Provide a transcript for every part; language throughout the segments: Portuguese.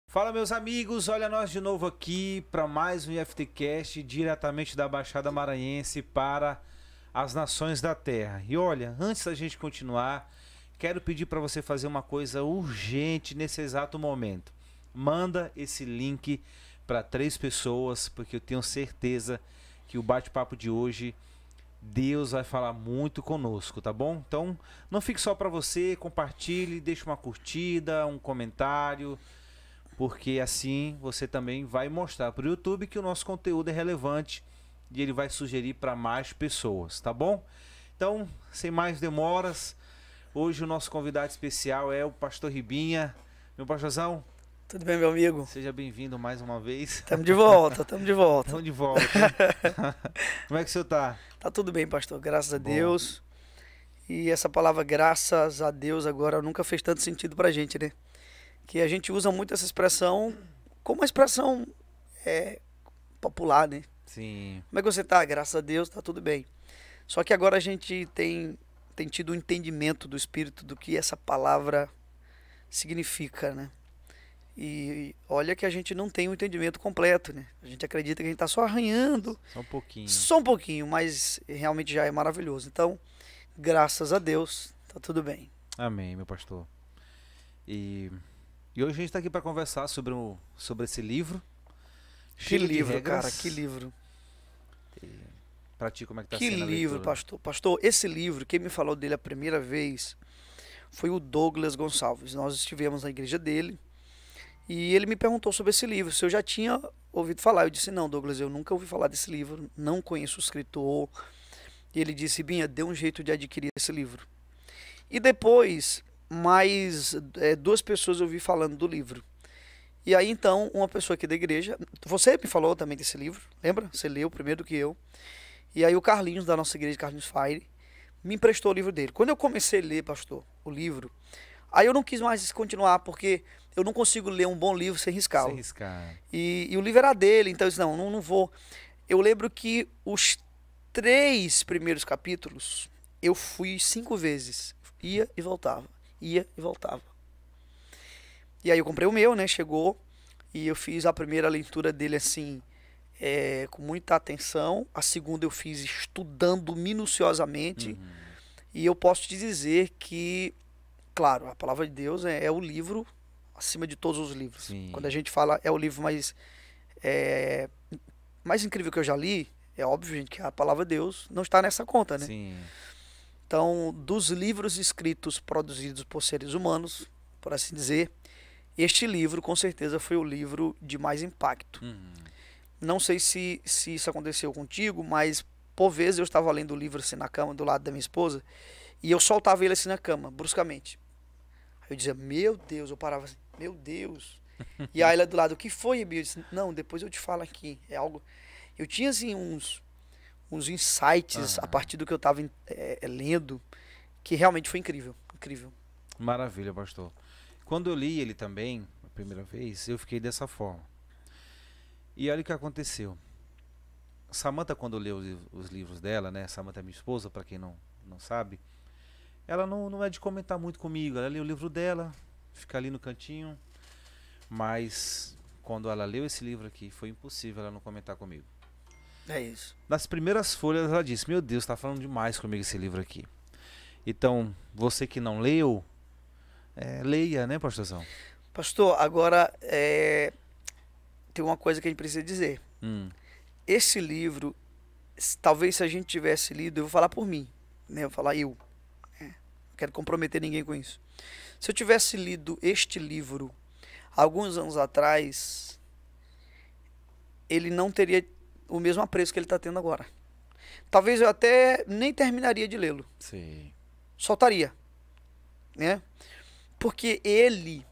Fala, meus amigos, olha nós de novo aqui para mais um IFTcast diretamente da Baixada Maranhense para as nações da terra. E olha, antes da gente continuar, quero pedir para você fazer uma coisa urgente nesse exato momento. Manda esse link para 3 pessoas, porque eu tenho certeza que o bate-papo de hoje Deus vai falar muito conosco, tá bom? Então, não fique só para você, compartilhe, deixe uma curtida, um comentário, porque assim você também vai mostrar para o YouTube que o nosso conteúdo é relevante e ele vai sugerir para mais pessoas, tá bom? Então, sem mais demoras, hoje o nosso convidado especial é o Pastor Ribinha. Meu pastorzão, Tudo bem, meu amigo? seja bem-vindo mais uma vez. Estamos de volta, estamos de volta. Estamos de volta, hein? Como é que o senhor tá? Tá tudo bem, pastor, graças a Bom. Deus. E essa palavra graças a Deus agora nunca fez tanto sentido pra gente, né? Que a gente usa muito essa expressão como uma expressão popular, né? Sim, Como é que você tá? Graças a Deus, tá tudo bem. Só que agora a gente tem tido um entendimento do Espírito do que essa palavra significa, né? E olha que a gente não tem um entendimento completo, né? A gente acredita que a gente tá só arranhando, só um pouquinho. só um pouquinho, mas realmente já é maravilhoso. Então, graças a Deus, tá tudo bem. Amém, meu pastor. E hoje a gente está aqui para conversar sobre esse livro. Que cheio de livro, regras. cara, que livro. Para ti, como é que tá Que sendo a livro, leitura? pastor. Pastor, esse livro, quem me falou dele a primeira vez foi o Douglas Gonçalves. Nós estivemos na igreja dele e ele me perguntou sobre esse livro, se eu já tinha ouvido falar. Eu disse, não, Douglas, eu nunca ouvi falar desse livro, não conheço o escritor. E ele disse, Binha, dê um jeito de adquirir esse livro. E depois, mais 2 pessoas eu vi falando do livro. E aí então, uma pessoa aqui da igreja, você me falou também desse livro, lembra? Você leu primeiro do que eu. E aí o Carlinhos, da nossa igreja, Carlinhos Fire, me emprestou o livro dele. Quando eu comecei a ler, pastor, o livro, aí eu não quis mais continuar, porque eu não consigo ler um bom livro sem Sem riscá-lo. riscar. E o livro era dele, então eu disse, não vou. Eu lembro que os 3 primeiros capítulos, eu fui 5 vezes. Ia e voltava, ia e voltava. E aí eu comprei o meu, né? Chegou e eu fiz a primeira leitura dele assim, com muita atenção. A segunda eu fiz estudando minuciosamente. Uhum. E eu posso te dizer que, claro, a palavra de Deus é o livro acima de todos os livros. Sim. Quando a gente fala é o livro mais incrível que eu já li, é óbvio, gente, que a palavra de Deus não está nessa conta, né? Sim. Então, dos livros escritos produzidos por seres humanos, por assim dizer, este livro com certeza foi o livro de mais impacto. Uhum. Não sei se isso aconteceu contigo, mas por vezes eu estava lendo o livro assim na cama do lado da minha esposa e eu soltava ele assim na cama, bruscamente. Aí eu dizia, meu Deus, eu parava assim, meu Deus. E aí ela do lado, o que foi, Bia? Eu disse, não, depois eu te falo aqui. É algo. Eu tinha assim uns insights a Aham. partir do que eu estava lendo, que realmente foi incrível. Incrível. Maravilha, pastor. Quando eu li ele também, a primeira vez, eu fiquei dessa forma. E olha o que aconteceu. Samantha, quando leu os livros dela, né? Samantha é minha esposa, para quem não sabe. Ela não é de comentar muito comigo. Ela lê o livro dela, fica ali no cantinho. Mas quando ela leu esse livro aqui, foi impossível ela não comentar comigo. É isso. Nas primeiras folhas ela disse, meu Deus, tá falando demais comigo esse livro aqui. Então, você que não leu, leia, né, pastorzão? Pastor, agora tem uma coisa que a gente precisa dizer. Hum, Esse livro, talvez se a gente tivesse lido, eu vou falar por mim, né? Eu vou falar eu. Não quero comprometer ninguém com isso. Se eu tivesse lido este livro alguns anos atrás, ele não teria o mesmo apreço que ele está tendo agora. Talvez eu até nem terminaria de lê-lo. sei. Soltaria, né? Porque ele,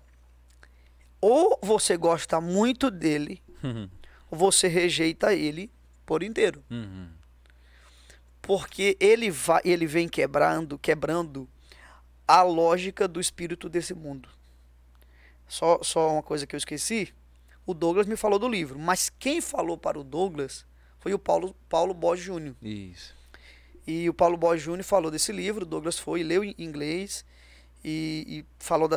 ou você gosta muito dele, ou você rejeita ele por inteiro. Uhum. Porque ele vem quebrando a lógica do espírito desse mundo. Só uma coisa que eu esqueci, o Douglas me falou do livro, mas quem falou para o Douglas foi o Paulo Borges Júnior. Isso. E o Paulo Borges Júnior falou desse livro, o Douglas foi, leu em inglês e falou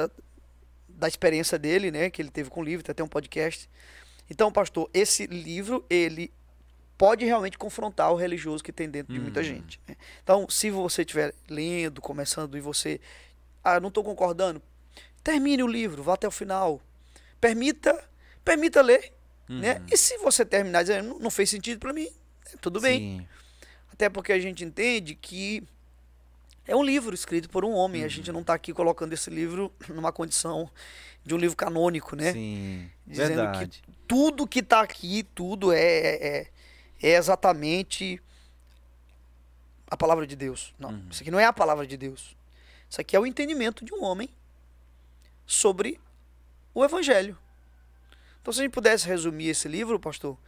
da experiência dele, né, que ele teve com o livro, até um podcast. Então, pastor, esse livro, ele pode realmente confrontar o religioso que tem dentro de muita gente, né? Então, se você estiver lendo, começando, e você, não estou concordando, termine o livro, vá até o final. Permita ler, né? E se você terminar dizendo, não fez sentido para mim, tudo bem. Sim. Até porque a gente entende que é um livro escrito por um homem. A gente não está aqui colocando esse livro numa condição de um livro canônico, né? Sim, dizendo verdade. que tudo que está aqui, tudo é exatamente a palavra de Deus. Não, isso aqui não é a palavra de Deus. Isso aqui é o entendimento de um homem sobre o Evangelho. Então, se a gente pudesse resumir esse livro, pastor,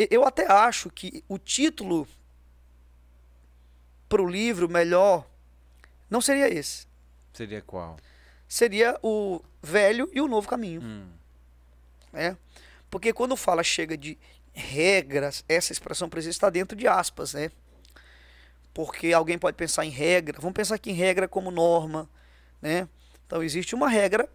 eu até acho que o título para o livro melhor não seria esse. Seria qual? Seria o Velho e o Novo Caminho. Né? Porque quando fala chega de regras, essa expressão precisa estar dentro de aspas, né? Porque alguém pode pensar em regra, vamos pensar aqui em regra como norma, né? Então existe uma regra,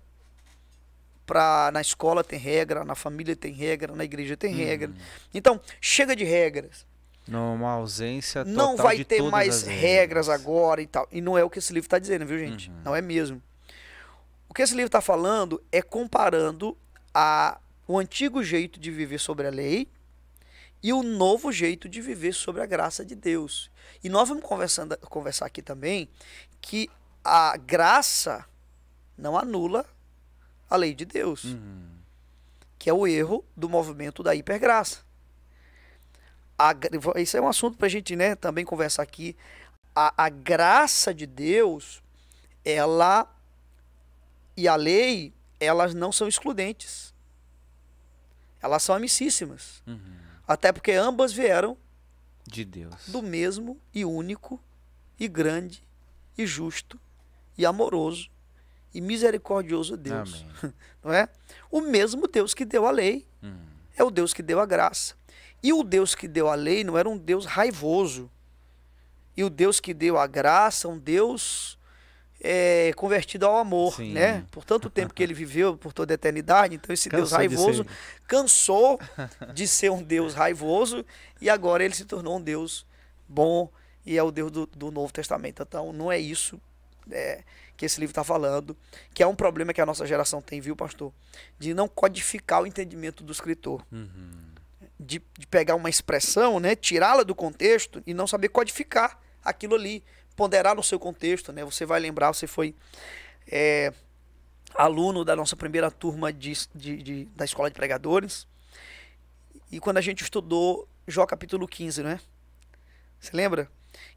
na escola tem regra, na família tem regra, na igreja tem regra. Então, chega de regras. Uma ausência total não vai de ter todas mais as regras agora e tal. E não é o que esse livro está dizendo, viu, gente? Não é mesmo. O que esse livro está falando é comparando o antigo jeito de viver sobre a lei e o novo jeito de viver sobre a graça de Deus. E nós vamos conversar aqui também que a graça não anula a lei de Deus, que é o erro do movimento da hipergraça. Isso é um assunto para a gente, né, também conversar aqui. A graça de Deus, ela e a lei, elas não são excludentes. Elas são amicíssimas. Até porque ambas vieram de Deus, do mesmo e único e grande e justo e amoroso e misericordioso Deus. Amém. Não é? O mesmo Deus que deu a lei é o Deus que deu a graça. E o Deus que deu a lei não era um Deus raivoso. E o Deus que deu a graça, um Deus convertido ao amor, Sim. né? Por tanto tempo que ele viveu, por toda a eternidade. Então esse Deus Cansou de raivoso ser. cansou de ser um Deus raivoso e agora ele se tornou um Deus bom e é o Deus do Novo Testamento. Então não é isso que esse livro está falando, que é um problema que a nossa geração tem, viu, pastor? De não codificar o entendimento do escritor. De pegar uma expressão, né, tirá-la do contexto e não saber codificar aquilo ali, ponderar no seu contexto, né? Você vai lembrar, você foi aluno da nossa primeira turma da Escola de Pregadores, e quando a gente estudou Jó capítulo 15, né? Você lembra?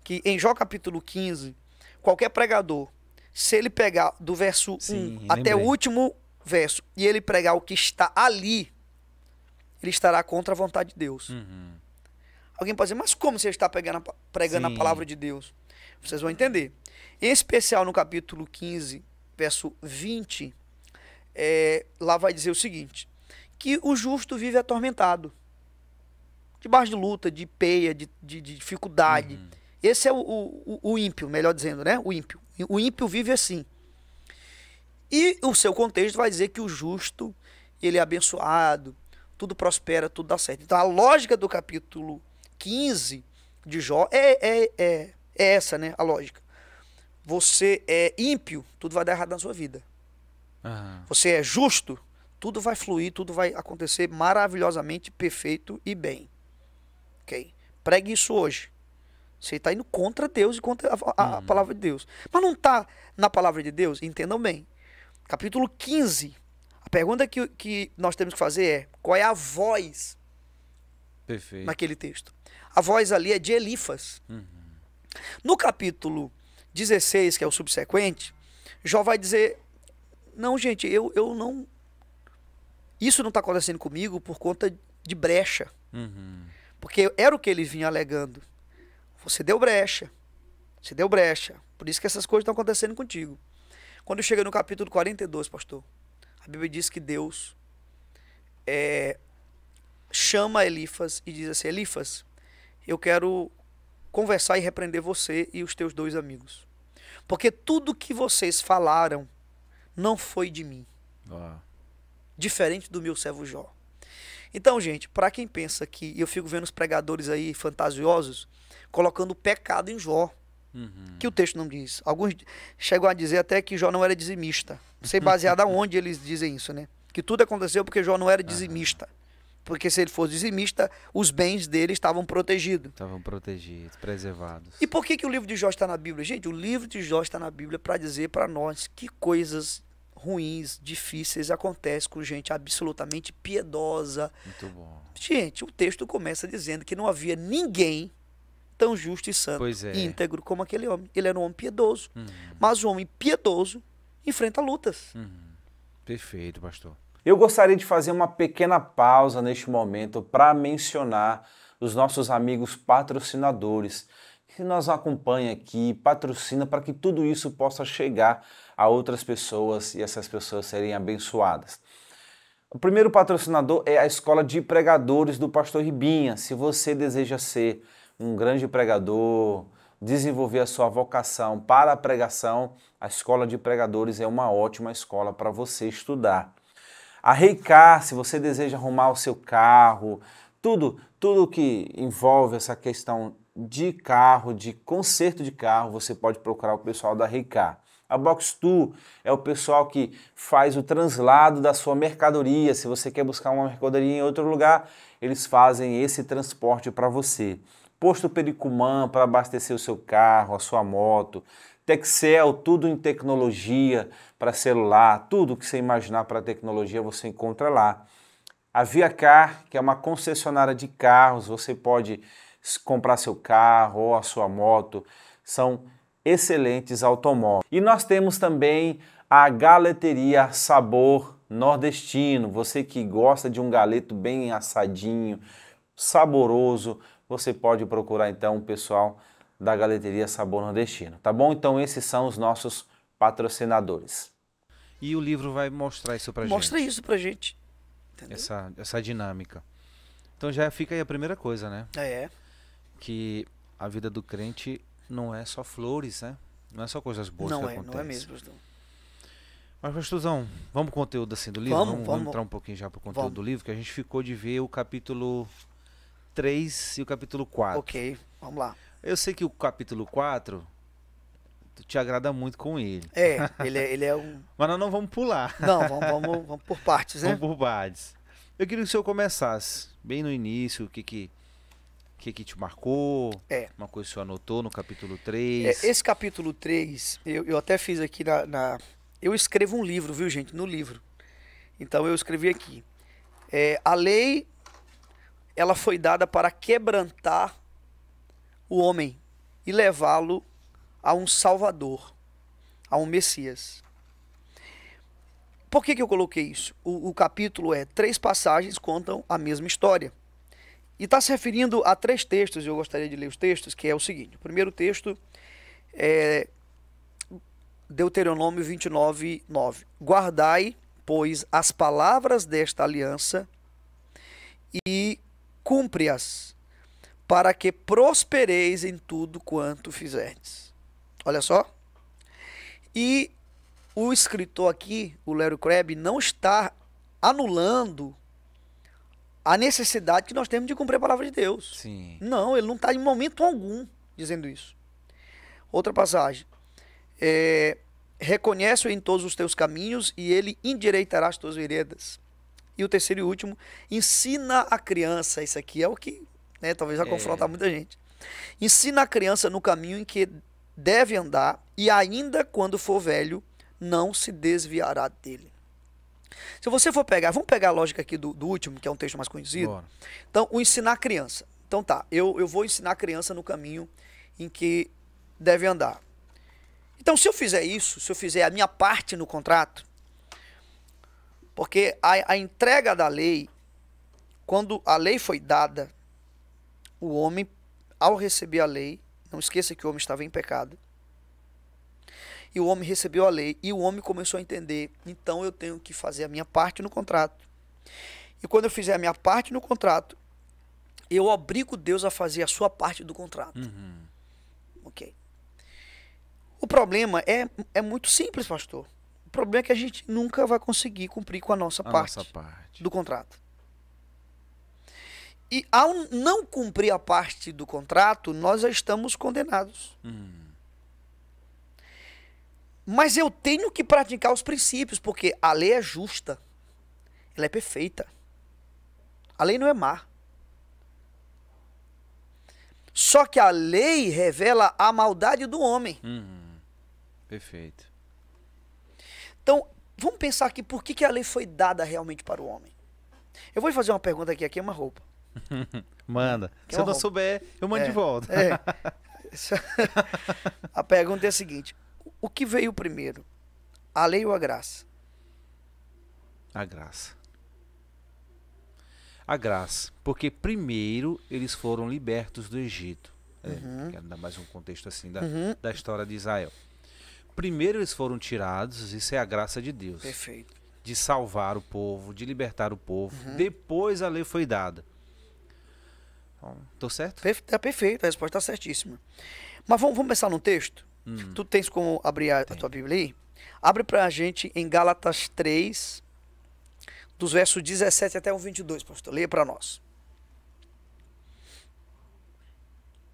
Que em Jó capítulo 15, qualquer pregador, se ele pegar do verso 1 até o último verso, e ele pregar o que está ali, ele estará contra a vontade de Deus. Alguém pode dizer, mas como você está pregando a palavra de Deus? Vocês vão entender. Em especial no capítulo 15, verso 20, lá vai dizer o seguinte, que o justo vive atormentado, debaixo de luta, de peia, de dificuldade. Esse é o ímpio, melhor dizendo, né? O ímpio. O ímpio vive assim. E o seu contexto vai dizer que o justo, ele é abençoado, tudo prospera, tudo dá certo. Então a lógica do capítulo 15 de Jó é essa, né? A lógica. Você é ímpio, tudo vai dar errado na sua vida. Você é justo, tudo vai fluir, tudo vai acontecer maravilhosamente, perfeito e bem. Ok? Pregue isso hoje. Você está indo contra Deus e contra a palavra de Deus. Mas não está na palavra de Deus? Entendam bem. Capítulo 15. A pergunta que nós temos que fazer é: qual é a voz naquele texto? A voz ali é de Elifas. No capítulo 16, que é o subsequente, Jó vai dizer: não, gente, eu não... Isso não está acontecendo comigo por conta de brecha. Porque era o que ele vinha alegando. Você deu brecha. Você deu brecha. Por isso que essas coisas estão acontecendo contigo. Quando chega no capítulo 42, pastor, a Bíblia diz que Deus chama Elifas e diz assim: Elifas, eu quero conversar e repreender você e os teus 2 amigos. Porque tudo que vocês falaram não foi de mim. Ó. Diferente do meu servo Jó. Então, gente, para quem pensa que eu fico vendo os pregadores aí fantasiosos colocando o pecado em Jó, que o texto não diz. Alguns chegam a dizer até que Jó não era dizimista. Não sei baseado aonde eles dizem isso, né? Que tudo aconteceu porque Jó não era dizimista. Porque se ele fosse dizimista, os bens dele estavam protegidos. Estavam protegidos, preservados. E por que o livro de Jó está na Bíblia? Gente, o livro de Jó está na Bíblia para dizer para nós que coisas ruins, difíceis acontecem com gente absolutamente piedosa. Muito bom. Gente, o texto começa dizendo que não havia ninguém tão justo e santo e íntegro como aquele homem. Ele era um homem piedoso. Mas o homem piedoso enfrenta lutas. Perfeito, pastor. Eu gostaria de fazer uma pequena pausa neste momento para mencionar os nossos amigos patrocinadores que nos acompanham aqui, patrocina para que tudo isso possa chegar a outras pessoas e essas pessoas serem abençoadas. O primeiro patrocinador é a Escola de Pregadores do Pastor Ribinha. Se você deseja ser um grande pregador, desenvolver a sua vocação para a pregação, a Escola de Pregadores é uma ótima escola para você estudar. A Reicar, se você deseja arrumar o seu carro, tudo que envolve essa questão de carro, de conserto de carro, você pode procurar o pessoal da Reicar. A Box2 é o pessoal que faz o translado da sua mercadoria. Se você quer buscar uma mercadoria em outro lugar, eles fazem esse transporte para você. Posto Pericumã para abastecer o seu carro, a sua moto. Texel, tudo em tecnologia para celular, tudo que você imaginar para tecnologia você encontra lá. A Viacar, que é uma concessionária de carros, você pode comprar seu carro ou a sua moto, são excelentes automóveis. E nós temos também a Galeteria Sabor Nordestino, você que gosta de um galeto bem assadinho, saboroso, você pode procurar então o pessoal da Galeteria Sabor Nordestino, tá bom? Então esses são os nossos patrocinadores. E o livro vai mostrar isso pra gente. Mostra isso pra gente. Entendeu? Essa dinâmica. Então já fica aí a primeira coisa, né? É. Que a vida do crente não é só flores, né? Não é só coisas boas que acontecem. Não é mesmo, pastor. Mas, pastorzão, vamos pro conteúdo assim do livro? Vamos entrar um pouquinho já pro conteúdo do livro, que a gente ficou de ver o capítulo 3 e o capítulo 4. Ok, vamos lá. Eu sei que o capítulo 4 te agrada muito com ele. Ele é um... Mas nós não vamos pular. Não, vamos por partes, né? Vamos por partes. Eu queria que o senhor começasse bem no início, o que te marcou, uma coisa que o senhor anotou no capítulo 3. Esse capítulo 3, eu até fiz aqui eu escrevo um livro, viu, gente? No livro. Então eu escrevi aqui. A lei, ela foi dada para quebrantar o homem e levá-lo a um Salvador, a um Messias. Por que eu coloquei isso? O capítulo 3 passagens contam a mesma história. E está se referindo a 3 textos, eu gostaria de ler os textos, que é o seguinte. O primeiro texto é Deuteronômio 29, 9. Guardai, pois, as palavras desta aliança e cumpre-as, para que prospereis em tudo quanto fizerdes. Olha só. E o escritor aqui, o Larry Crabb, não está anulando a necessidade que nós temos de cumprir a palavra de Deus. Sim. Não, ele não está em momento algum dizendo isso. Outra passagem. Reconhece-o em todos os teus caminhos e ele endireitará as tuas veredas. E o terceiro e último, ensina a criança, isso aqui é o que talvez vai confrontar muita gente. Ensina a criança no caminho em que deve andar e ainda quando for velho, não se desviará dele. Se você for pegar, vamos pegar a lógica aqui do último, que é um texto mais conhecido. Bora. Então, o ensinar a criança. Então tá, eu vou ensinar a criança no caminho em que deve andar. Então, se eu fizer isso, se eu fizer a minha parte no contrato, porque a entrega da lei, quando a lei foi dada, o homem, ao receber a lei, não esqueça que o homem estava em pecado, e o homem recebeu a lei, e o homem começou a entender, então eu tenho que fazer a minha parte no contrato. E quando eu fizer a minha parte no contrato, eu obrigo Deus a fazer a sua parte do contrato. Ok. O problema é muito simples, pastor. problema é que a gente nunca vai conseguir cumprir com a nossa parte do contrato. E ao não cumprir a parte do contrato, nós já estamos condenados. Mas eu tenho que praticar os princípios, porque a lei é justa. Ela é perfeita. A lei não é má. Só que a lei revela a maldade do homem. Perfeito. Então, vamos pensar aqui por que a lei foi dada realmente para o homem. Eu vou fazer uma pergunta aqui é uma roupa. Manda. Se eu não souber, eu mando de volta. A pergunta é a seguinte: o que veio primeiro? A lei ou a graça? A graça. A graça. Porque primeiro eles foram libertos do Egito. Quero dar mais um contexto assim da história de Israel. Primeiro eles foram tirados, isso é a graça de Deus. Perfeito. De salvar o povo, de libertar o povo. Depois a lei foi dada. Estou certo? Está perfeito, a resposta está certíssima. Mas vamos pensar num texto? Tu tens como abrir a tua Bíblia aí? Abre pra gente em Gálatas 3, dos versos 17 até o 22, pastor. Leia para nós.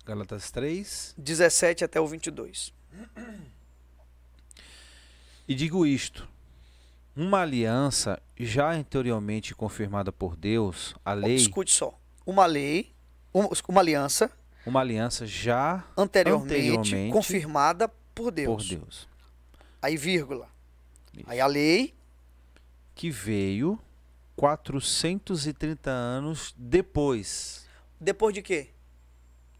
Gálatas 3. 17 até o 22. E digo isto: uma aliança já anteriormente confirmada por Deus, a lei... Escute só. Uma aliança... Uma aliança já anteriormente confirmada por Deus. Aí, vírgula. Isso. Aí a lei... Que veio 430 anos depois. Depois de quê?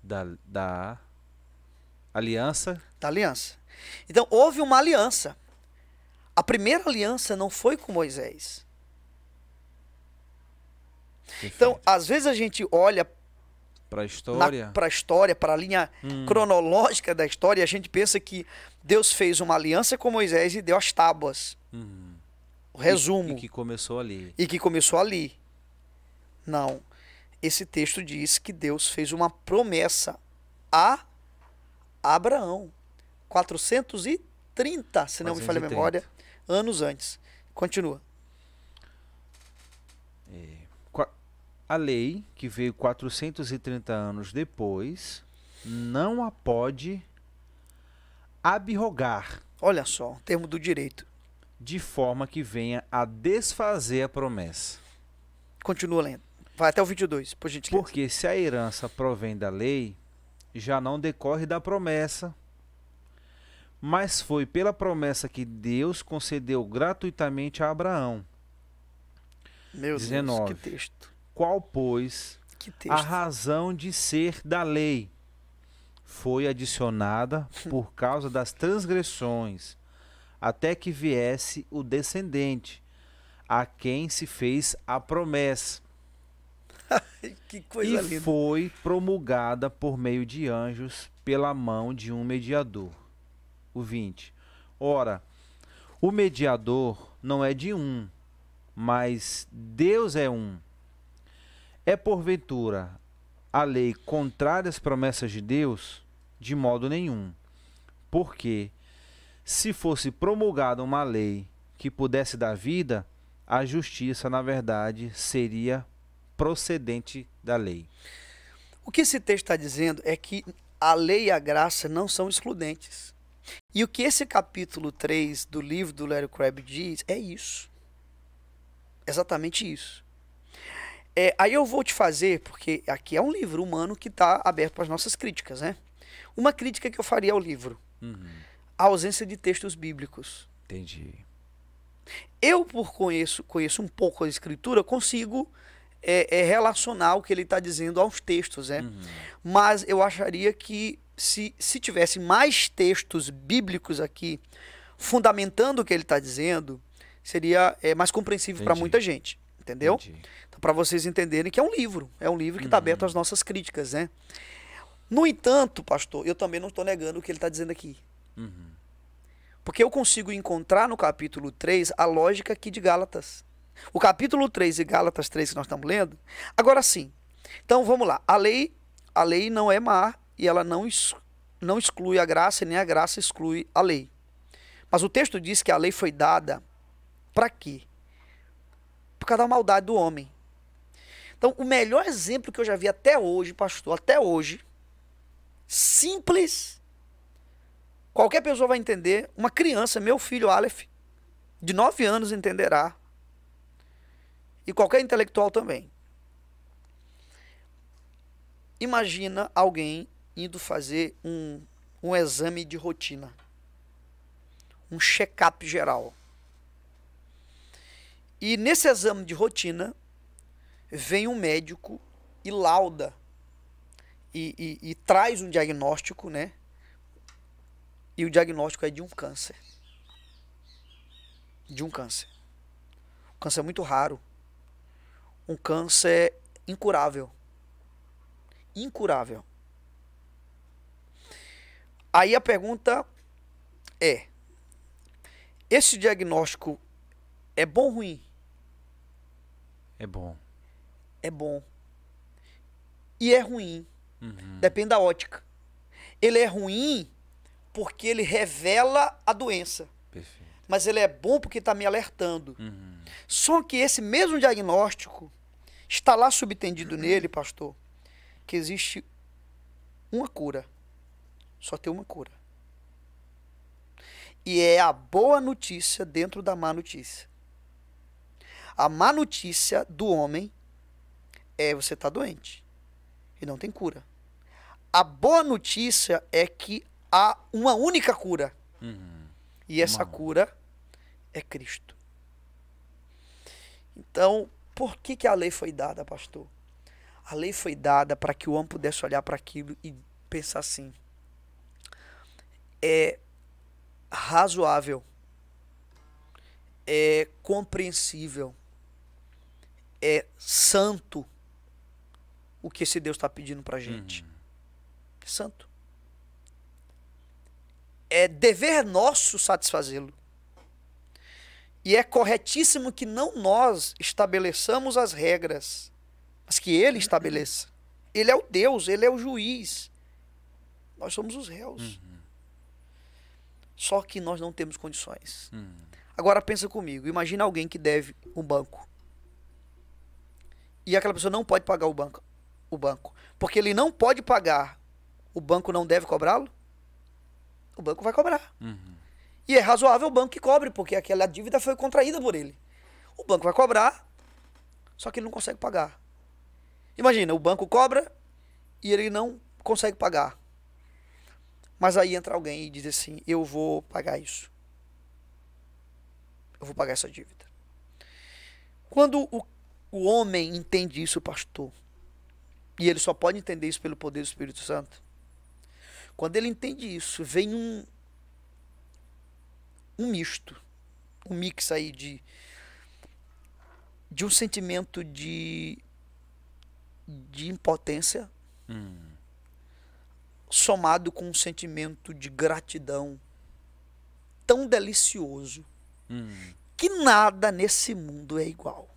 Da aliança. Da aliança. Então, houve uma aliança. A primeira aliança não foi com Moisés. Perfeito. Então, às vezes a gente olha para a história, para a linha cronológica da história, e a gente pensa que Deus fez uma aliança com Moisés e deu as tábuas. O resumo. E que começou ali. Não. Esse texto diz que Deus fez uma promessa a Abraão. 430, se não me falha a memória, anos antes. Continua. A lei, que veio 430 anos depois, não a pode abrogar. Olha só, termo do direito. De forma que venha a desfazer a promessa. Continua lendo. Vai até o 22, por gentileza. Porque se a herança provém da lei, já não decorre da promessa, mas foi pela promessa que Deus concedeu gratuitamente a Abraão. Meu 19. Deus, que texto. Qual, pois, a razão de ser da lei foi adicionada por causa das transgressões, até que viesse o descendente, a quem se fez a promessa. Que coisa linda. E foi promulgada por meio de anjos pela mão de um mediador. O 20. Ora, o mediador não é de um, mas Deus é um. É porventura a lei contrária às promessas de Deus? De modo nenhum. Porque se fosse promulgada uma lei que pudesse dar vida, a justiça, na verdade, seria procedente da lei. O que esse texto está dizendo é que a lei e a graça não são excludentes. E o que esse capítulo 3 do livro do Larry Crabb diz é isso. Exatamente isso. Aí eu vou te fazer, porque aqui é um livro humano que está aberto para as nossas críticas, né? Uma crítica que eu faria ao livro. A ausência de textos bíblicos. Entendi. Eu, conheço um pouco a escritura, consigo relacionar o que ele está dizendo aos textos, né? Mas eu acharia que se tivesse mais textos bíblicos aqui, fundamentando o que ele está dizendo, seria mais compreensível para muita gente, entendeu? Então, para vocês entenderem que é um livro que está aberto às nossas críticas, né? No entanto, pastor, eu também não estou negando o que ele está dizendo aqui. Porque eu consigo encontrar no capítulo 3 a lógica aqui de Gálatas. O capítulo 3 e Gálatas 3 que nós estamos lendo. Agora sim. Então vamos lá. A lei não é má e ela não exclui a graça, nem a graça exclui a lei. Mas o texto diz que a lei foi dada para quê? Por causa da maldade do homem. Então, o melhor exemplo que eu já vi até hoje, pastor, até hoje, simples, qualquer pessoa vai entender, uma criança, meu filho Aleph, de 9 anos entenderá, e qualquer intelectual também. Imagina alguém indo fazer um exame de rotina, um check-up geral. E nesse exame de rotina, vem um médico e lauda, e traz um diagnóstico, né? E o diagnóstico é de um câncer. De um câncer. Um câncer muito raro. Um câncer incurável. Incurável. Aí a pergunta é: esse diagnóstico é bom ou ruim? É bom. É bom. E é ruim. Depende da ótica. Ele é ruim porque ele revela a doença. Perfeito. Mas ele é bom porque está me alertando. Só que esse mesmo diagnóstico está lá subtendido nele, pastor, que existe uma cura. Só tem uma cura. E é a boa notícia dentro da má notícia. A má notícia do homem é você está doente e não tem cura. A boa notícia é que há uma única cura. E essa cura é Cristo. Então, por que a lei foi dada, pastor? A lei foi dada para que o homem pudesse olhar para aquilo e pensar assim: é razoável, é compreensível, é santo o que esse Deus está pedindo para a gente. É santo. É dever nosso satisfazê-lo. E é corretíssimo que não nós estabeleçamos as regras, mas que ele estabeleça. Ele é o Deus, ele é o juiz. Nós somos os réus. Só que nós não temos condições. Agora pensa comigo, imagina alguém que deve um banco. E aquela pessoa não pode pagar o banco. Porque ele não pode pagar, o banco não deve cobrá-lo? O banco vai cobrar. E é razoável o banco que cobre, porque aquela dívida foi contraída por ele. O banco vai cobrar, só que ele não consegue pagar. Imagina, o banco cobra e ele não consegue pagar. Mas aí entra alguém e diz assim: eu vou pagar isso. Eu vou pagar essa dívida. Quando o homem entende isso, pastor, e ele só pode entender isso pelo poder do Espírito Santo, quando ele entende isso, vem um misto, um mix aí de um sentimento de impotência, somado com um sentimento de gratidão tão delicioso, que nada nesse mundo é igual.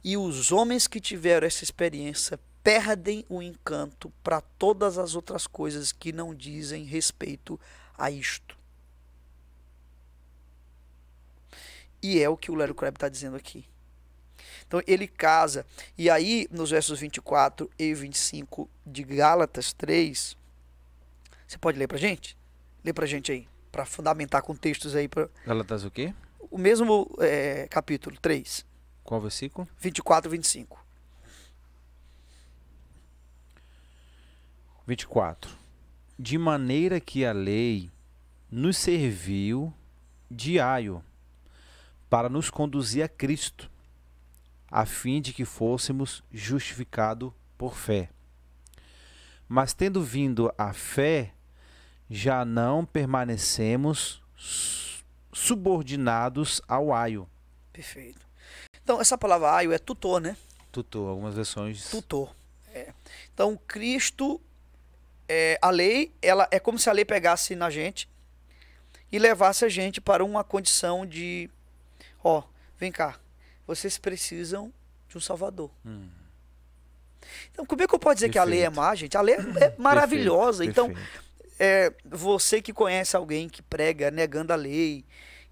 E os homens que tiveram essa experiência perdem o encanto para todas as outras coisas que não dizem respeito a isto. E é o que o Lélio Krebs está dizendo aqui. Então ele casa, e aí nos versos 24 e 25 de Gálatas 3, você pode ler pra gente? Lê pra gente aí, para fundamentar com textos aí. Gálatas o quê? O mesmo capítulo 3. Qual versículo? 24 e 25. 24. De maneira que a lei nos serviu de aio para nos conduzir a Cristo, a fim de que fôssemos justificados por fé. Mas tendo vindo a fé, já não permanecemos subordinados ao aio. Perfeito. Então, essa palavra aio é tutor, né? Tutor, algumas versões. Tutor. Então, Cristo, a lei, ela é como se a lei pegasse na gente e levasse a gente para uma condição de, vem cá, vocês precisam de um Salvador. Então, como é que eu posso dizer que a lei é má, gente? A lei é maravilhosa. Perfeito. Então, você que conhece alguém que prega negando a lei,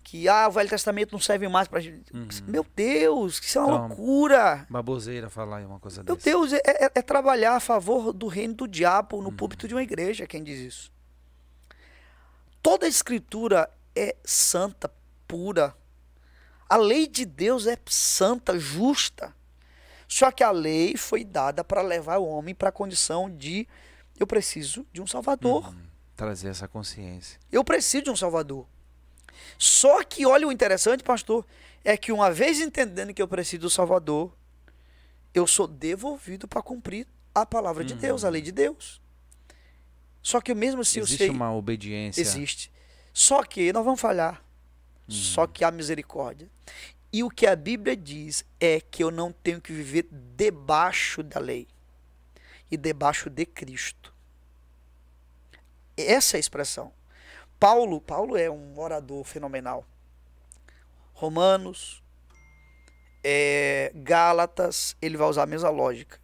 que o Velho Testamento não serve mais pra gente. Meu Deus, isso é uma Então, loucura. Baboseira falar em uma coisa Meu dessa. Deus, é trabalhar a favor do reino do diabo no púlpito de uma igreja, quem diz isso. Toda a escritura é santa, pura. A lei de Deus é santa, justa. Só que a lei foi dada para levar o homem para a condição de eu preciso de um Salvador. Trazer essa consciência. Eu preciso de um Salvador. Só que, olha o interessante, pastor, é que uma vez entendendo que eu preciso do Salvador, eu sou devolvido para cumprir a palavra de Deus, a lei de Deus. Só que mesmo se Existe eu sei... uma obediência. Existe. Só que nós vamos falhar. Só que há misericórdia. E o que a Bíblia diz é que eu não tenho que viver debaixo da lei e debaixo de Cristo. Essa é a expressão. Paulo é um orador fenomenal. Romanos, Gálatas, ele vai usar a mesma lógica.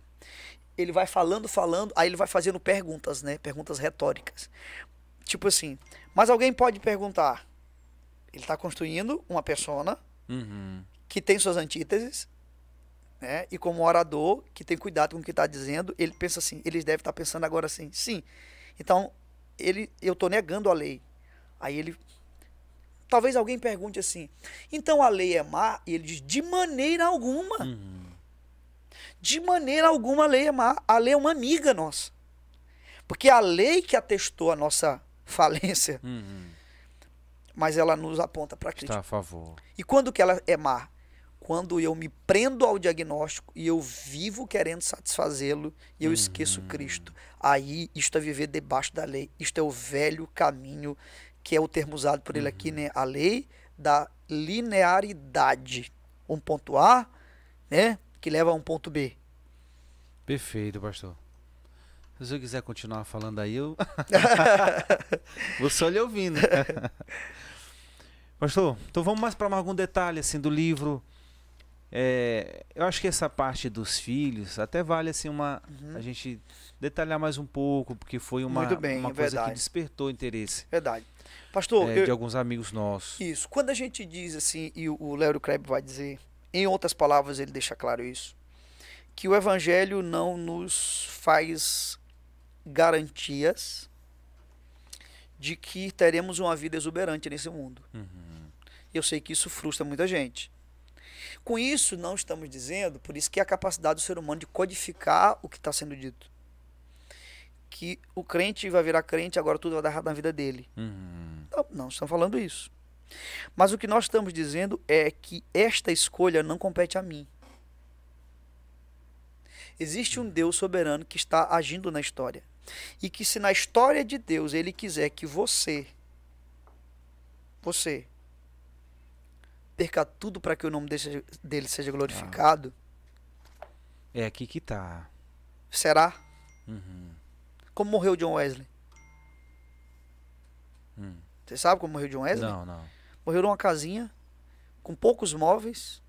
Ele vai falando, aí ele vai fazendo perguntas, né? Perguntas retóricas. Tipo assim, mas alguém pode perguntar. Ele está construindo uma persona que tem suas antíteses, né? E como orador, que tem cuidado com o que está dizendo, ele pensa assim, eles devem estar pensando agora assim, sim. Então, eu estou negando a lei. Aí ele... Talvez alguém pergunte assim, então a lei é má? E ele diz, de maneira alguma. De maneira alguma a lei é má. A lei é uma amiga nossa. Porque a lei que atestou a nossa falência, mas ela nos aponta para Cristo. Está a favor. E quando que ela é má? Quando eu me prendo ao diagnóstico e eu vivo querendo satisfazê-lo e eu esqueço Cristo. Aí isto é viver debaixo da lei. Isto é o velho caminho, que é o termo usado por ele aqui, né? A lei da linearidade. Um ponto A, né? Que leva a um ponto B. Perfeito, pastor. Se você quiser continuar falando aí, eu vou só lhe ouvindo. Pastor, então vamos mais para algum detalhe assim do livro. Eu acho que essa parte dos filhos até vale assim a gente detalhar mais um pouco, porque foi uma coisa que despertou interesse. Verdade. Pastor, de alguns amigos nossos. Isso. Quando a gente diz assim, e o Léo Kreb vai dizer, em outras palavras ele deixa claro isso, que o evangelho não nos faz garantias de que teremos uma vida exuberante nesse mundo. Eu sei que isso frustra muita gente. Com isso, não estamos dizendo, por isso que é a capacidade do ser humano de codificar o que está sendo dito. Que o crente vai virar crente, agora tudo vai dar errado na vida dele. Não estamos falando isso. Mas o que nós estamos dizendo é que esta escolha não compete a mim. Existe um Deus soberano que está agindo na história. E que se na história de Deus ele quiser que você perca tudo para que o nome dele seja glorificado. É aqui que tá. Será? Como morreu John Wesley? Você sabe como morreu John Wesley? Não. Morreu numa casinha, com poucos móveis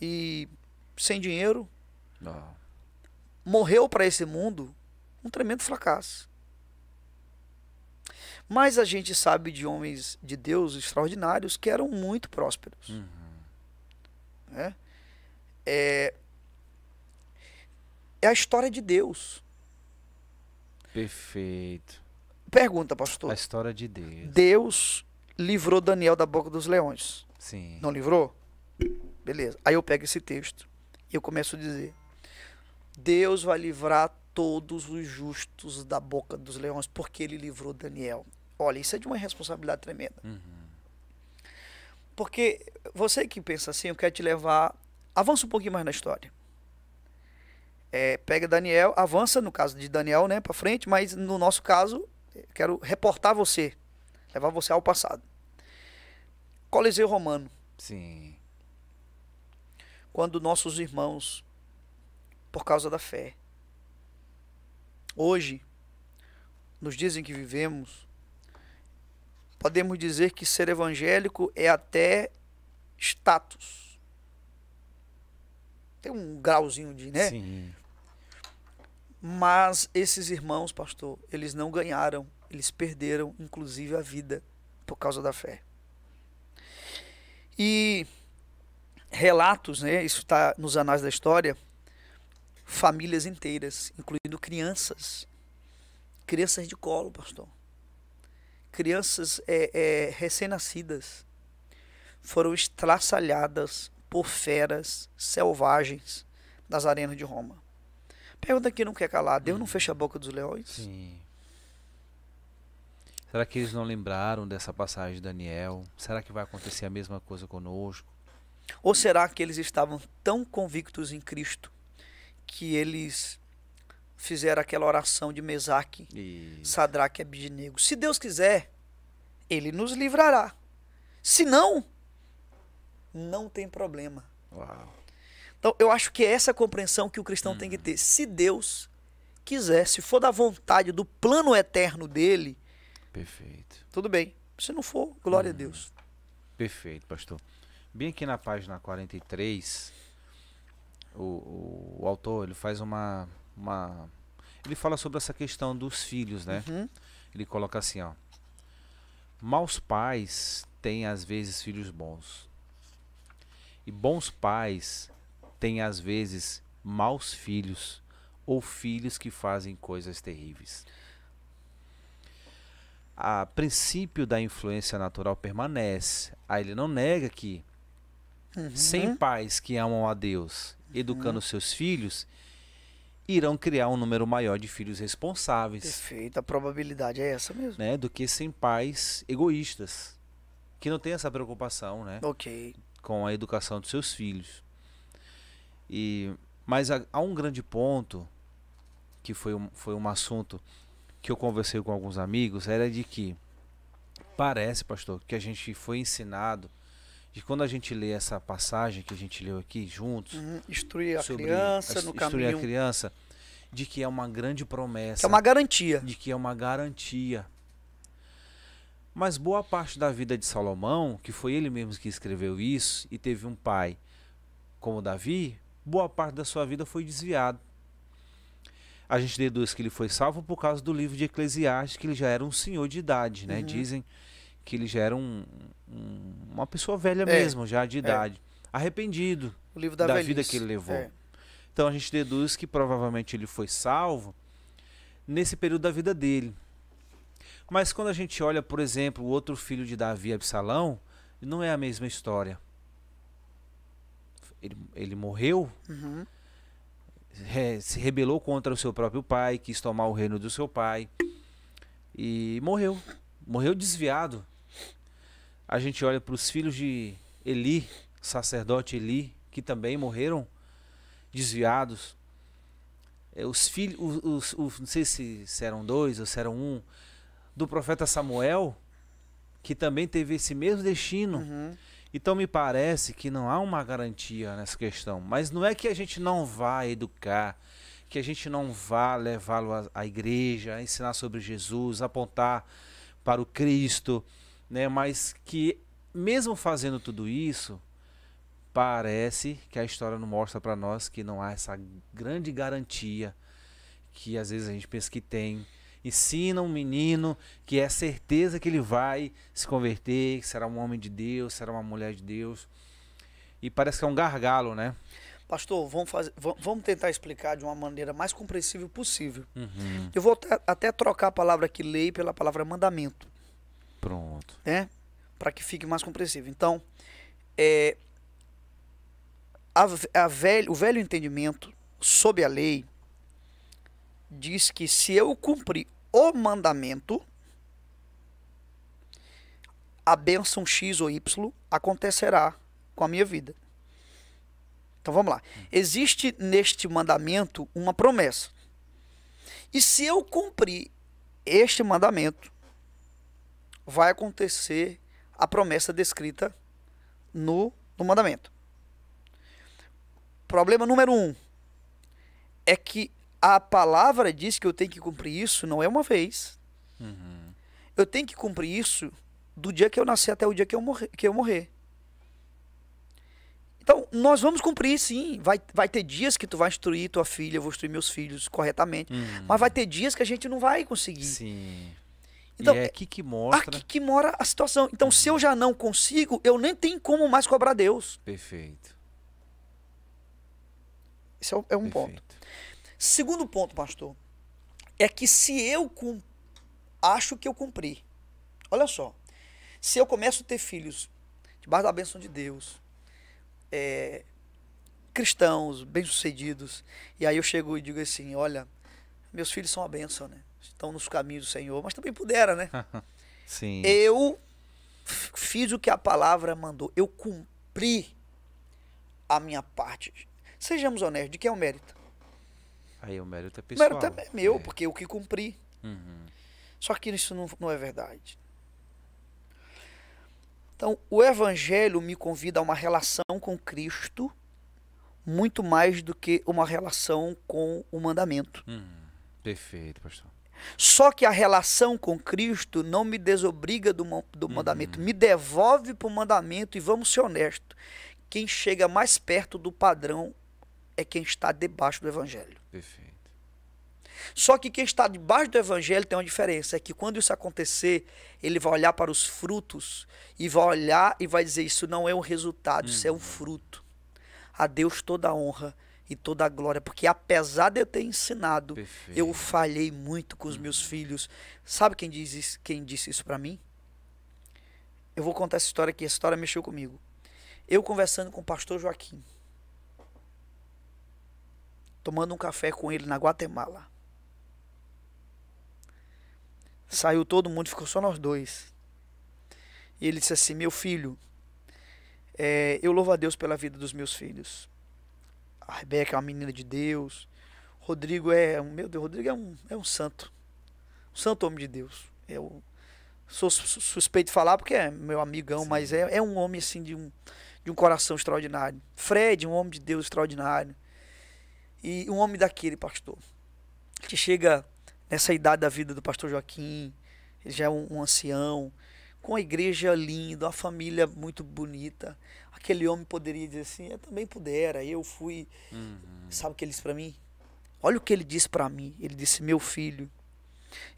e sem dinheiro. Morreu para esse mundo um tremendo fracasso. Mas a gente sabe de homens de Deus extraordinários que eram muito prósperos. É a história de Deus. Perfeito. Pergunta, pastor. A história de Deus. Deus livrou Daniel da boca dos leões. Sim. Não livrou? Beleza. Aí eu pego esse texto e eu começo a dizer: Deus vai livrar todos os justos da boca dos leões, porque ele livrou Daniel. Olha, isso é de uma responsabilidade tremenda. Porque você que pensa assim, eu quero te levar... Avança um pouquinho mais na história. Pega Daniel, avança no caso de Daniel, né, para frente, mas no nosso caso, quero reportar você, levar você ao passado. Coliseu Romano. Sim. Quando nossos irmãos, por causa da fé, hoje, nos dias em que vivemos, podemos dizer que ser evangélico é até status. Tem um grauzinho de, né? Sim. Mas esses irmãos, pastor, eles não ganharam eles perderam, inclusive, a vida por causa da fé. E relatos, né, isso está nos anais da história, famílias inteiras, incluindo crianças de colo, pastor. Crianças recém-nascidas foram estraçalhadas por feras selvagens das arenas de Roma. Pergunta que não quer calar, Deus não fecha a boca dos leões? Sim. Será que eles não lembraram dessa passagem de Daniel? Será que vai acontecer a mesma coisa conosco? Ou será que eles estavam tão convictos em Cristo que eles fizeram aquela oração de Mesaque, Sadraque e Abednego? Se Deus quiser, Ele nos livrará. Se não, não tem problema. Uau. Então, eu acho que é essa compreensão que o cristão tem que ter. Se Deus quiser, se for da vontade, do plano eterno dele, perfeito. Tudo bem. Se não for, glória a Deus. Perfeito, pastor. Bem aqui na página 43, o autor, ele faz ele fala sobre essa questão dos filhos, né? Ele coloca assim, ó: maus pais têm às vezes filhos bons, e bons pais têm às vezes maus filhos, ou filhos que fazem coisas terríveis. A princípio da influência natural permanece. Aí ele não nega que sem pais que amam a Deus, educando seus filhos, irão criar um número maior de filhos responsáveis. Perfeito, a probabilidade é essa mesmo. Né, do que sem pais egoístas, que não têm essa preocupação, né, com a educação dos seus filhos. Mas há um grande ponto, que foi um assunto que eu conversei com alguns amigos, era de que parece, pastor, que a gente foi ensinado, de quando a gente lê essa passagem que a gente leu aqui juntos, instruir a criança no caminho, instruir a criança, de que é uma grande promessa, que é uma garantia, de que é uma garantia. Mas boa parte da vida de Salomão, que foi ele mesmo que escreveu isso, e teve um pai como Davi, boa parte da sua vida foi desviado. A gente deduz que ele foi salvo por causa do livro de Eclesiastes, que ele já era um senhor de idade, né? Dizem que ele já era uma pessoa velha mesmo, já de idade. Arrependido o livro da velhice. Vida que ele levou. Então a gente deduz que provavelmente ele foi salvo nesse período da vida dele. Mas quando a gente olha, por exemplo, o outro filho de Davi, Absalão, não é a mesma história. Ele morreu, se rebelou contra o seu próprio pai, quis tomar o reino do seu pai e morreu desviado. A gente olha para os filhos de Eli, sacerdote Eli, que também morreram desviados. Os filhos, não sei se eram dois ou se eram um, do profeta Samuel, que também teve esse mesmo destino. Então me parece que não há uma garantia nessa questão. Mas não é que a gente não vá educar, que a gente não vá levá-lo à igreja, a ensinar sobre Jesus, apontar para o Cristo, né? Mas que mesmo fazendo tudo isso, parece que a história não mostra para nós que não há essa grande garantia que às vezes a gente pensa que tem. Ensina um menino que é certeza que ele vai se converter, que será um homem de Deus, será uma mulher de Deus. E parece que é um gargalo, né? Pastor, vamos tentar explicar de uma maneira mais compreensível possível. Eu vou até trocar a palavra aqui, lei, pela palavra mandamento. Pronto. Né? Para que fique mais compreensível. Então, o velho entendimento sob a lei diz que se eu cumprir o mandamento, a bênção X ou Y acontecerá com a minha vida. Então vamos lá. Existe neste mandamento uma promessa. E se eu cumprir este mandamento, vai acontecer a promessa descrita no mandamento. Problema número 1 é que a palavra diz que eu tenho que cumprir isso não é uma vez. Eu tenho que cumprir isso do dia que eu nascer até o dia que eu morrer. Então, nós vamos cumprir, sim. Vai ter dias que tu vai instruir tua filha, eu vou instruir meus filhos corretamente. Mas vai ter dias que a gente não vai conseguir. Sim. Então, e é aqui que mostra. aqui que mora a situação. Então, se eu já não consigo, eu nem tenho como mais cobrar Deus. Perfeito. Esse é um ponto. Segundo ponto, pastor, é que se eu acho que eu cumpri, olha só, se eu começo a ter filhos debaixo da bênção de Deus, cristãos, bem-sucedidos, e aí eu chego e digo assim, olha, meus filhos são uma bênção, né? Estão nos caminhos do Senhor, mas também pudera, né? Sim. Eu fiz o que a palavra mandou, eu cumpri a minha parte. Sejamos honestos, de quem é o mérito? Aí o mérito é O pessoal. mérito é meu, porque eu que cumpri. Uhum. Só que isso não é verdade. Então, o Evangelho me convida a uma relação com Cristo muito mais do que uma relação com o mandamento. Perfeito, pastor. Só que a relação com Cristo não me desobriga do mandamento, me devolve para o mandamento, e vamos ser honestos, quem chega mais perto do padrão é quem está debaixo do Evangelho. Perfeito. Só que quem está debaixo do Evangelho tem uma diferença, é que quando isso acontecer, ele vai olhar para os frutos e vai olhar e vai dizer, isso não é um resultado, isso é um fruto. A Deus toda a honra e toda a glória, porque apesar de eu ter ensinado, Perfeito. eu falhei muito com os meus filhos. Sabe quem disse isso para mim? Eu vou contar essa história aqui, essa história mexeu comigo. Eu conversando com o pastor Joaquim, tomando um café com ele na Guatemala. Saiu todo mundo, ficou só nós dois. E ele disse assim, meu filho, eu louvo a Deus pela vida dos meus filhos. A Rebeca é uma menina de Deus. Rodrigo Rodrigo é um santo. Um santo homem de Deus. Eu sou suspeito de falar porque é meu amigão, sim, mas é um homem assim de um coração extraordinário. Fred, um homem de Deus extraordinário. E um homem daquele, pastor, que chega nessa idade da vida do pastor Joaquim, ele já é um ancião, com a igreja linda, uma família muito bonita. Aquele homem poderia dizer assim, eu também pudera, eu fui... Sabe o que ele disse para mim? Olha o que ele disse para mim. Ele disse, meu filho,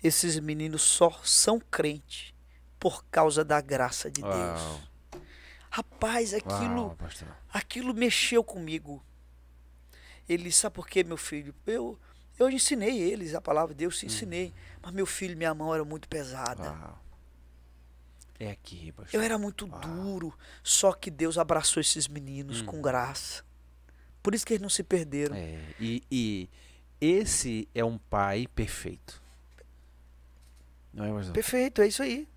esses meninos só são crentes por causa da graça de Deus. Rapaz, aquilo mexeu comigo. Ele disse, sabe por quê, meu filho? Eu ensinei eles a palavra de Deus, ensinei. Mas meu filho, minha mão era muito pesada. É aqui, pastor. Eu era muito duro. Só que Deus abraçou esses meninos com graça. Por isso que eles não se perderam. E esse é um pai perfeito. Não é, pastor? Perfeito, é isso aí.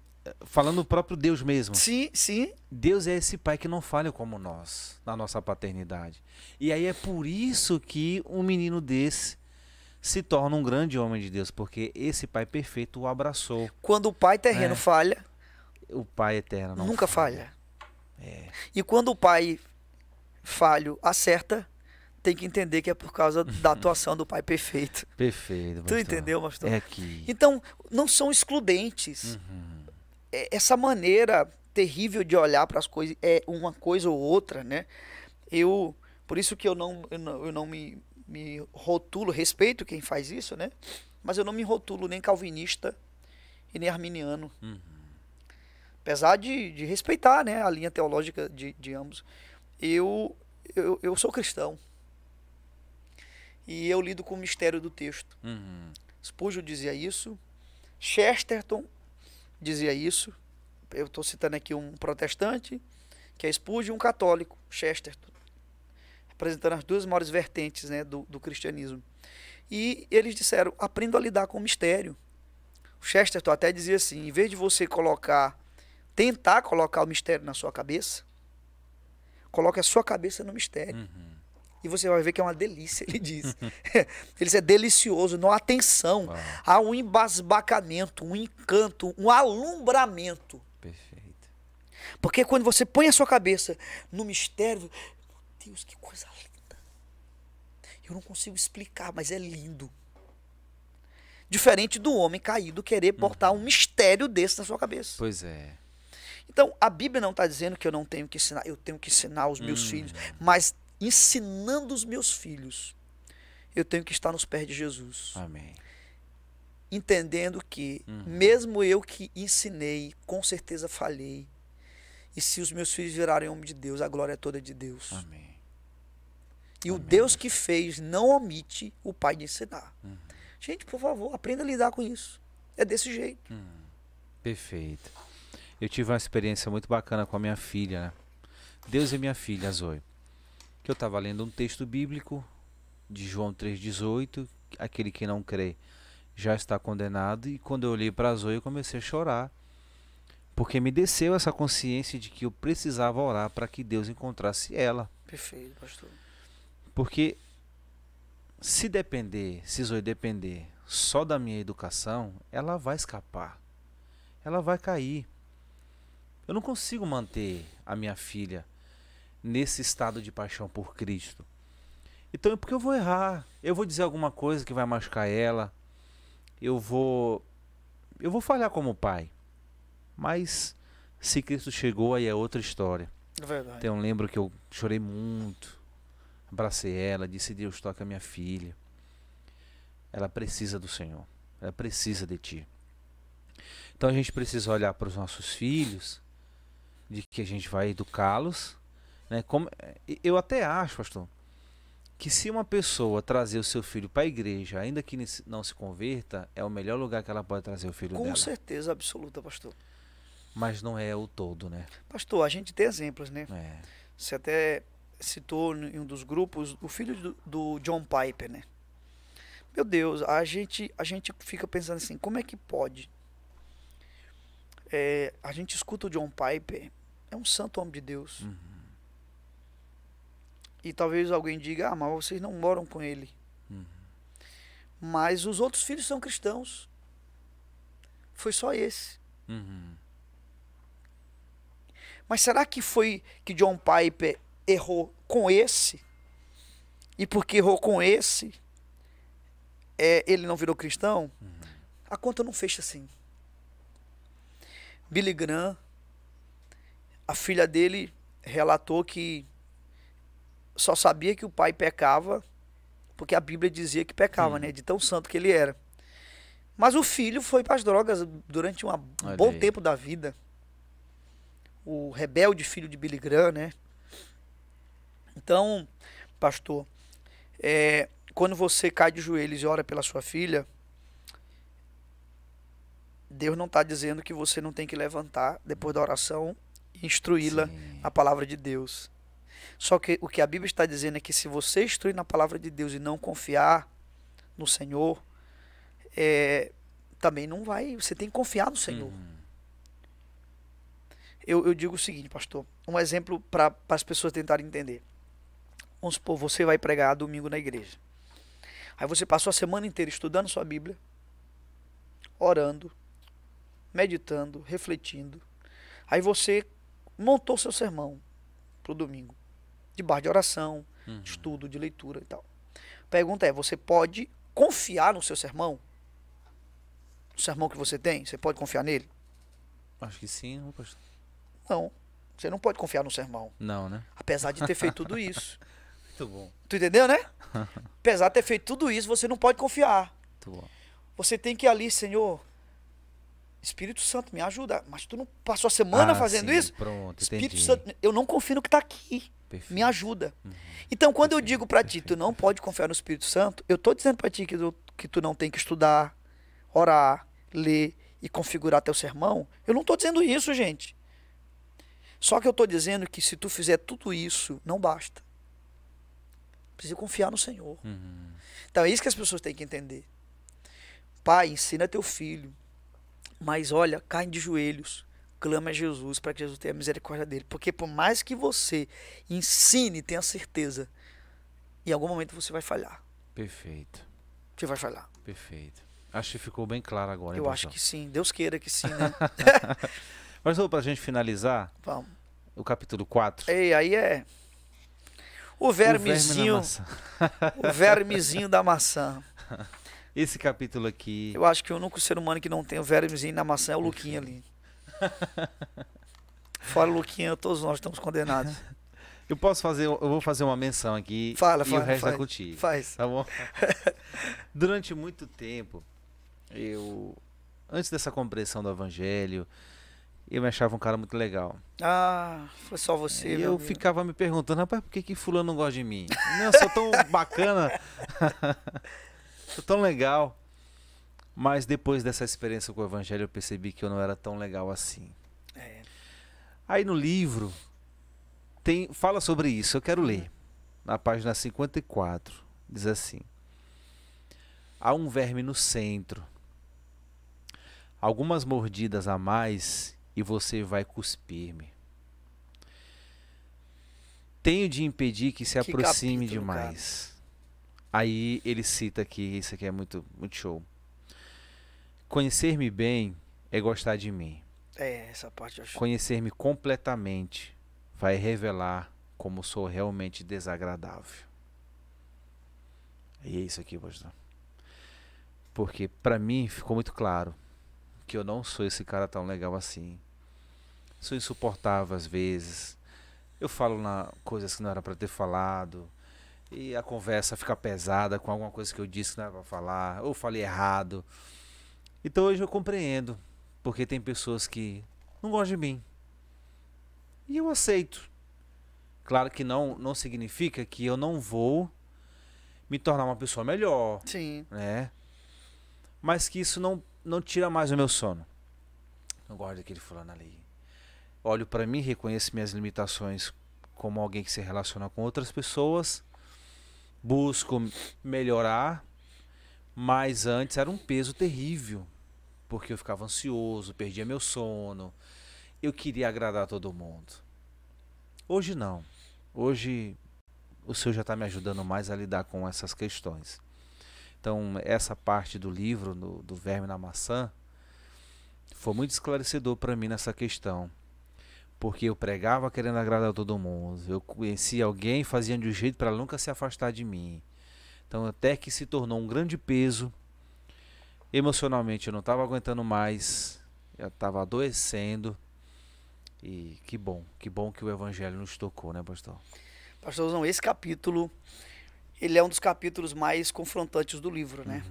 Falando do próprio Deus mesmo. Sim, sim. Deus é esse pai que não falha como nós, na nossa paternidade. E aí é por isso que um menino desse se torna um grande homem de Deus, porque esse pai perfeito o abraçou. Quando o pai terreno falha, o pai eterno não nunca falha. É. E quando o pai falho acerta, tem que entender que é por causa da atuação do pai perfeito. Perfeito, pastor. Tu entendeu, pastor? É aqui. Então, não são excludentes. Essa maneira terrível de olhar para as coisas é uma coisa ou outra, né? Por isso que eu não me rotulo, respeito quem faz isso, né? Mas eu não me rotulo nem calvinista e nem arminiano. Apesar de respeitar, né, a linha teológica de ambos. Eu sou cristão. E eu lido com o mistério do texto. Spurgeon dizia isso. Chesterton dizia isso. Eu estou citando aqui um protestante, que é Spurgeon, um católico, Chesterton, representando as duas maiores vertentes, né, do cristianismo. E eles disseram, aprenda a lidar com o mistério. O Chesterton até dizia assim, em vez de você tentar colocar o mistério na sua cabeça, coloque a sua cabeça no mistério. E você vai ver que é uma delícia, ele diz. Ele diz, é delicioso, não há tensão, há um embasbacamento, um encanto, um alumbramento. Perfeito. Porque quando você põe a sua cabeça no mistério, meu Deus, que coisa linda. Eu não consigo explicar, mas é lindo. Diferente do homem caído querer botar um mistério desse na sua cabeça. Pois é. Então, a Bíblia não está dizendo que eu não tenho que ensinar, eu tenho que ensinar os meus filhos, mas ensinando os meus filhos, eu tenho que estar nos pés de Jesus. Amém. entendendo que, mesmo eu que ensinei, com certeza falhei. E se os meus filhos virarem homem de Deus, a glória é toda de Deus. Amém. E o Amém. Deus que fez não omite o pai de ensinar. Gente, por favor, aprenda a lidar com isso. É desse jeito. Perfeito. Eu tive uma experiência muito bacana com a minha filha, né? Deus é minha filha, a Zoe. Que eu estava lendo um texto bíblico de João 3,18, aquele que não crê já está condenado, e quando eu olhei para a Zoe eu comecei a chorar, porque me desceu essa consciência de que eu precisava orar para que Deus encontrasse ela. Perfeito, pastor. Porque se Zoe depender só da minha educação, ela vai escapar, ela vai cair. Eu não consigo manter a minha filha nesse estado de paixão por Cristo. Então é porque eu vou errar, eu vou dizer alguma coisa que vai machucar ela, eu vou falhar como pai. Mas se Cristo chegou, aí é outra história. É verdade. Então eu lembro que eu chorei muito, abracei ela, disse: Deus, toca a minha filha. Ela precisa do Senhor, ela precisa de ti. Então a gente precisa olhar para os nossos filhos, de que a gente vai educá-los, né? Eu até acho, pastor, que se uma pessoa trazer o seu filho para a igreja, ainda que não se converta, é o melhor lugar que ela pode trazer o filho dela. Com certeza absoluta, pastor. Mas não é o todo, né? Pastor, a gente tem exemplos, né? É. Você até citou em um dos grupos o filho do John Piper, né? Meu Deus, a gente fica pensando assim, como é que pode? A gente escuta o John Piper, é um santo homem de Deus. E talvez alguém diga, mas vocês não moram com ele. Mas os outros filhos são cristãos. Foi só esse. Mas será que foi que John Piper errou com esse? E porque errou com esse, ele não virou cristão? A conta não fecha assim. Billy Graham, a filha dele relatou que só sabia que o pai pecava porque a Bíblia dizia que pecava, né? De tão santo que ele era. Mas o filho foi para as drogas durante um bom tempo da vida. O rebelde filho de Billy Graham, né? Então, pastor, quando você cai de joelhos e ora pela sua filha, Deus não está dizendo que você não tem que levantar depois da oração e instruí-la na palavra de Deus. Só que o que a Bíblia está dizendo é que se você instruir na palavra de Deus e não confiar no Senhor, também não vai. Você tem que confiar no Senhor. Eu digo o seguinte, pastor, um exemplo para as pessoas tentarem entender. Vamos supor, você vai pregar domingo na igreja. Aí você passou a semana inteira estudando sua Bíblia, orando, meditando, refletindo. Aí você montou seu sermão para o domingo, debaixo de oração, de estudo, de leitura e tal. A pergunta é, você pode confiar no seu sermão? O sermão que você tem, você pode confiar nele? Acho que sim, pastor. Não, você não pode confiar no sermão. Não, né? Apesar de ter feito tudo isso. Muito bom. Tu entendeu, né? Apesar de ter feito tudo isso, você não pode confiar. Muito bom. Você tem que ir ali, Senhor, Espírito Santo, me ajuda. Mas tu não passou a semana fazendo isso? Pronto, Espírito entendi. Santo, eu não confio no que está aqui. Perfeito. Me ajuda. Então, quando eu digo para ti, tu não pode confiar no Espírito Santo, eu estou dizendo para ti que tu não tem que estudar, orar, ler e configurar teu sermão. Eu não estou dizendo isso, gente. Só que eu estou dizendo que se tu fizer tudo isso, não basta. Precisa confiar no Senhor. Então é isso que as pessoas têm que entender. Pai, ensina teu filho. Mas olha, cai de joelhos. Clama a Jesus para que Jesus tenha misericórdia dele. Porque por mais que você ensine, tenha certeza, em algum momento você vai falhar. Perfeito. Você vai falhar. Perfeito. Acho que ficou bem claro agora. Eu acho que sim. Deus queira que sim, né? Mas para a gente finalizar, Vamos. o capítulo 4. Ei, aí é o vermezinho, o vermezinho da maçã. Esse capítulo aqui. Eu acho que o único ser humano que não tem o vermezinho na maçã é o Luquinha ali. Fora o Luquinha, todos nós estamos condenados. Eu vou fazer uma menção aqui. Fala, e o resto é contigo. Faz. Tá bom? Durante muito tempo, Antes dessa compreensão do evangelho, eu me achava um cara muito legal. Ah, foi só você, E meu eu amigo. ficava me perguntando, rapaz, por que que fulano não gosta de mim? Não, eu sou tão bacana, sou tão legal. Mas depois dessa experiência com o evangelho, eu percebi que eu não era tão legal assim. É. Aí no livro, fala sobre isso, eu quero ler. Na página 54, diz assim: há um verme no centro. Algumas mordidas a mais e você vai cuspir-me. Tenho de impedir que se Que aproxime capítulo, demais. Aí ele cita aqui, isso aqui é muito, muito show. Conhecer-me bem é gostar de mim. Essa parte eu acho. Conhecer-me completamente vai revelar como sou realmente desagradável. E é isso aqui, pastor. Porque pra mim ficou muito claro que eu não sou esse cara tão legal assim. Sou insuportável às vezes. Eu falo coisas que não era pra ter falado. E a conversa fica pesada com alguma coisa que eu disse que não era pra falar. Ou falei errado. Então hoje eu compreendo. Porque tem pessoas que não gostam de mim. E eu aceito. Claro que não significa que eu não vou me tornar uma pessoa melhor. Sim. Né? Mas que isso não tira mais o meu sono. Não gosto daquele fulano ali. Olho pra mim, reconheço minhas limitações como alguém que se relaciona com outras pessoas. Busco melhorar. Mas antes era um peso terrível. Porque eu ficava ansioso, perdia meu sono. Eu queria agradar todo mundo. Hoje não. Hoje o Senhor já está me ajudando mais a lidar com essas questões. Então, essa parte do livro, do verme na maçã, foi muito esclarecedor para mim nessa questão. Porque eu pregava querendo agradar todo mundo. Eu conhecia alguém, fazia de um jeito para ela nunca se afastar de mim. Então, até que se tornou um grande peso. Emocionalmente, eu não estava aguentando mais. Eu estava adoecendo. E que bom que o Evangelho nos tocou, né, pastor? Pastorzão, esse capítulo, ele é um dos capítulos mais confrontantes do livro, né?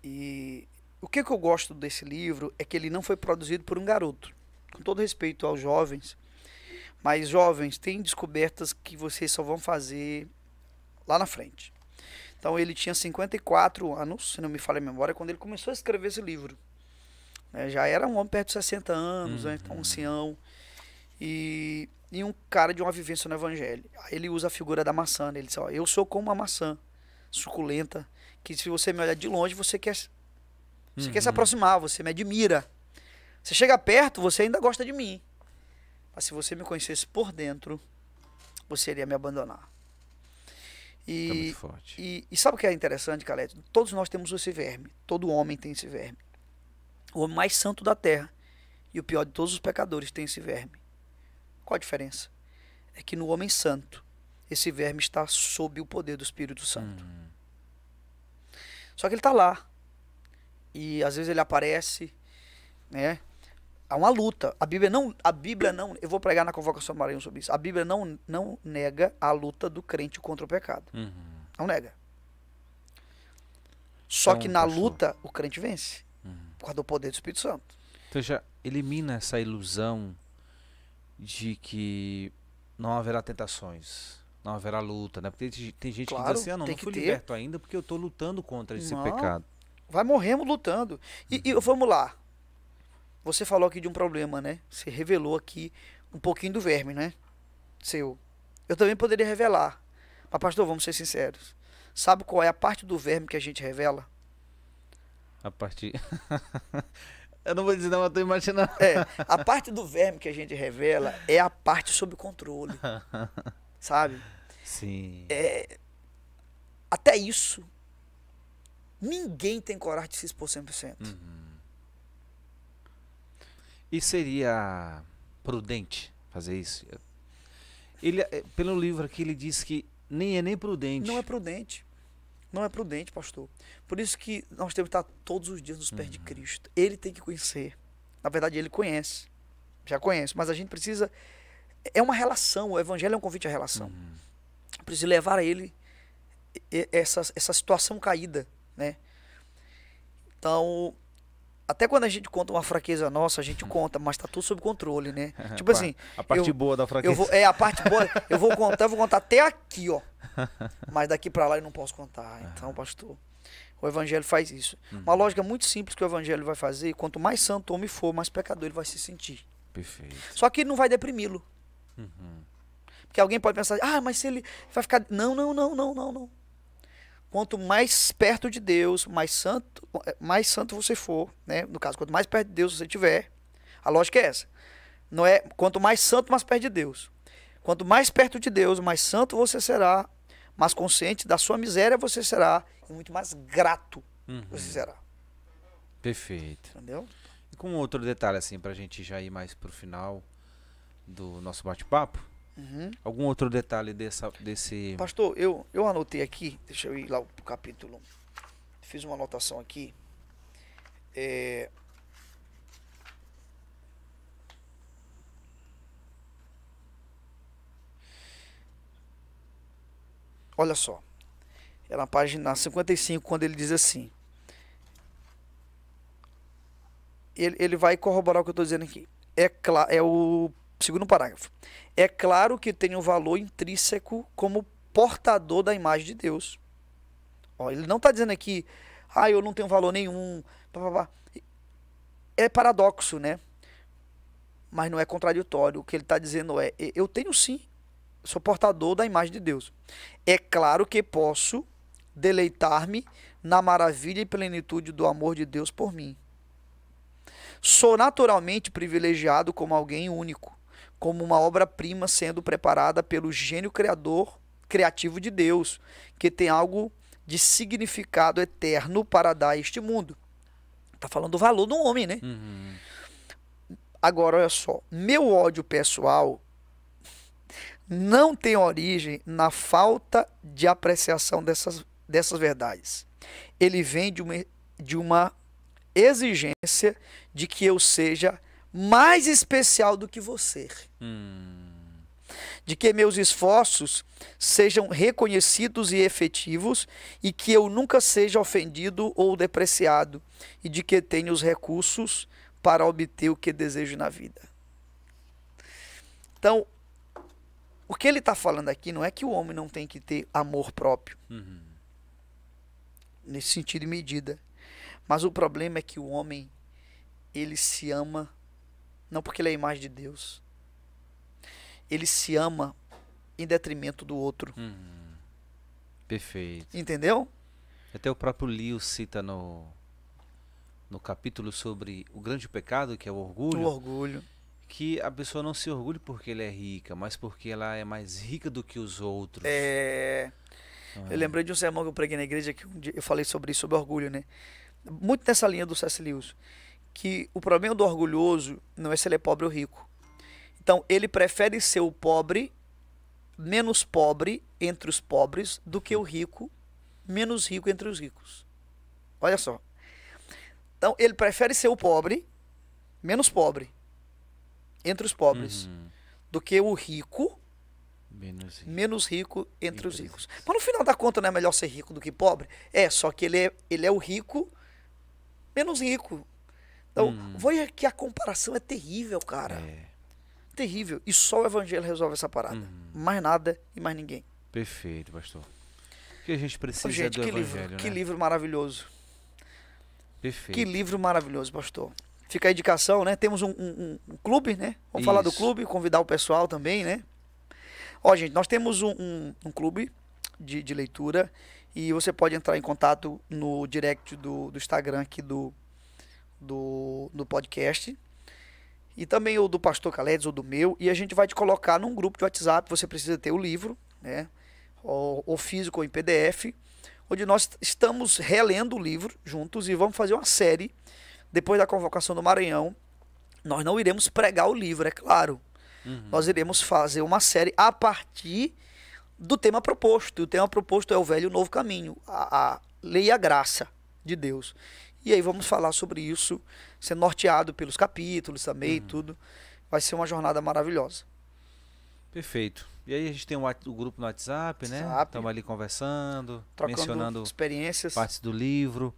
E o que eu gosto desse livro é que ele não foi produzido por um garoto. Com todo respeito aos jovens, mas jovens, tem descobertas que vocês só vão fazer lá na frente. Então ele tinha 54 anos, se não me falha a memória, quando ele começou a escrever esse livro. Já era um homem perto de 60 anos, né? Então, um ancião. E um cara de uma vivência no evangelho. Aí ele usa a figura da maçã, né? Ele diz, ó, eu sou como uma maçã suculenta, que se você me olhar de longe, você quer se aproximar, você me admira. Você chega perto, você ainda gosta de mim. Mas se você me conhecesse por dentro, você iria me abandonar. Tá muito forte. E sabe o que é interessante, Calete? Todos nós temos esse verme. Todo homem tem esse verme. O homem mais santo da terra e o pior de todos os pecadores tem esse verme. Qual a diferença? É que no homem santo, esse verme está sob o poder do Espírito Santo. Só que ele está lá. E às vezes ele aparece, né? Há uma luta. A Bíblia não, eu vou pregar na convocação do Maranhão sobre isso. A Bíblia não nega a luta do crente contra o pecado. Não nega. Só Então, que na pastor, luta, o crente vence. Por causa do poder do Espírito Santo. Então já elimina essa ilusão de que não haverá tentações, não haverá luta, né? Porque tem gente Claro, que diz assim, não tem fui que ter. liberto ainda porque eu estou lutando contra esse Não. pecado. Vai morrendo lutando. E vamos lá. Você falou aqui de um problema, né? Você revelou aqui um pouquinho do verme, né? Seu. Eu também poderia revelar. Mas, pastor, vamos ser sinceros. Sabe qual é a parte do verme que a gente revela? A partir... Eu não vou dizer não, eu tô imaginando. A parte do verme que a gente revela é a parte sob controle. Sabe? Sim. Até isso, ninguém tem coragem de se expor 100%. E seria prudente fazer isso? Ele, pelo livro aqui, ele diz que nem é nem prudente. Não é prudente. Não é prudente, pastor. Por isso que nós temos que estar todos os dias nos pés de Cristo. Ele tem que conhecer. Na verdade, ele conhece. Já conhece. Mas a gente precisa... É uma relação. O evangelho é um convite à relação. Precisa levar a ele essa situação caída, né? Então, Até quando a gente conta uma fraqueza nossa, a gente conta, mas tá tudo sob controle, né? Tipo assim... A parte boa da fraqueza. A parte boa, eu vou contar até aqui, ó. Mas daqui pra lá eu não posso contar. Então, pastor, o evangelho faz isso. Uma lógica muito simples que o evangelho vai fazer, quanto mais santo o homem for, mais pecador ele vai se sentir. Perfeito. Só que ele não vai deprimi-lo. Porque alguém pode pensar, mas se ele vai ficar... Não. Quanto mais perto de Deus, mais santo você for, né? No caso, quanto mais perto de Deus você tiver, a lógica é essa. Não é quanto mais santo, mais perto de Deus. Quanto mais perto de Deus, mais santo você será, mais consciente da sua miséria você será, e muito mais grato você será. Perfeito. Entendeu? E com outro detalhe, assim, pra gente já ir mais pro final do nosso bate-papo, algum outro detalhe desse... Pastor, eu anotei aqui, deixa eu ir lá pro capítulo, fiz uma anotação aqui, olha só, é na página 55, quando ele diz assim, ele vai corroborar o que eu estou dizendo aqui, é o segundo parágrafo. É claro que tem um valor intrínseco como portador da imagem de Deus. Ó, ele não está dizendo aqui, eu não tenho valor nenhum. É paradoxo, né? Mas não é contraditório. O que ele está dizendo é, eu tenho sim, sou portador da imagem de Deus. É claro que posso deleitar-me na maravilha e plenitude do amor de Deus por mim. Sou naturalmente privilegiado como alguém único, como uma obra-prima sendo preparada pelo gênio criativo de Deus, que tem algo de significado eterno para dar a este mundo. Está falando do valor do homem, né? Agora, olha só, meu ódio pessoal não tem origem na falta de apreciação dessas verdades. Ele vem de uma exigência de que eu seja mais especial do que você. De que meus esforços sejam reconhecidos e efetivos e que eu nunca seja ofendido ou depreciado e de que tenha os recursos para obter o que desejo na vida. Então, o que ele está falando aqui não é que o homem não tem que ter amor próprio, nesse sentido e medida, mas o problema é que o homem, ele se ama não porque ele é a imagem de Deus. Ele se ama em detrimento do outro. Perfeito. Entendeu? Até o próprio Leo cita no capítulo sobre o grande pecado, que é o orgulho. O orgulho. Que a pessoa não se orgulhe porque ela é rica, mas porque ela é mais rica do que os outros. Eu lembrei de um sermão que eu preguei na igreja, que um dia eu falei sobre isso, sobre orgulho, né? Muito nessa linha do C.S. Lewis. Que o problema do orgulhoso não é se ele é pobre ou rico. Então, ele prefere ser o pobre, menos pobre entre os pobres, do que o rico, menos rico entre os ricos. Olha só. Então, ele prefere ser o pobre, menos pobre, entre os pobres, do que o rico, menos rico entre os ricos. Mas no final da conta não é melhor ser rico do que pobre? Só que ele é o rico, menos rico. Então, veja que a comparação é terrível, cara. Terrível. E só o evangelho resolve essa parada. Mais nada e mais ninguém. Perfeito, pastor. O que a gente precisa do evangelho, que livro maravilhoso. Perfeito. Que livro maravilhoso, pastor. Fica a indicação, né? Temos um clube, né? Vamos falar do clube, convidar o pessoal também, né? Ó, gente, nós temos um clube de leitura e você pode entrar em contato no direct do Instagram aqui do podcast e também o do pastor Kaledes ou do meu, e a gente vai te colocar num grupo de WhatsApp. Você precisa ter o livro, né, ou físico ou em PDF, onde nós estamos relendo o livro juntos e vamos fazer uma série depois da convocação do Maranhão. Nós não iremos pregar o livro, é claro. Nós iremos fazer uma série a partir do tema proposto. E o tema proposto é o velho e o novo caminho, a lei e a graça de Deus. E aí vamos falar sobre isso, sendo norteado pelos capítulos também e tudo. Vai ser uma jornada maravilhosa. Perfeito. E aí a gente tem o grupo no WhatsApp, né? Estamos ali conversando, trocando mencionando experiências, partes do livro.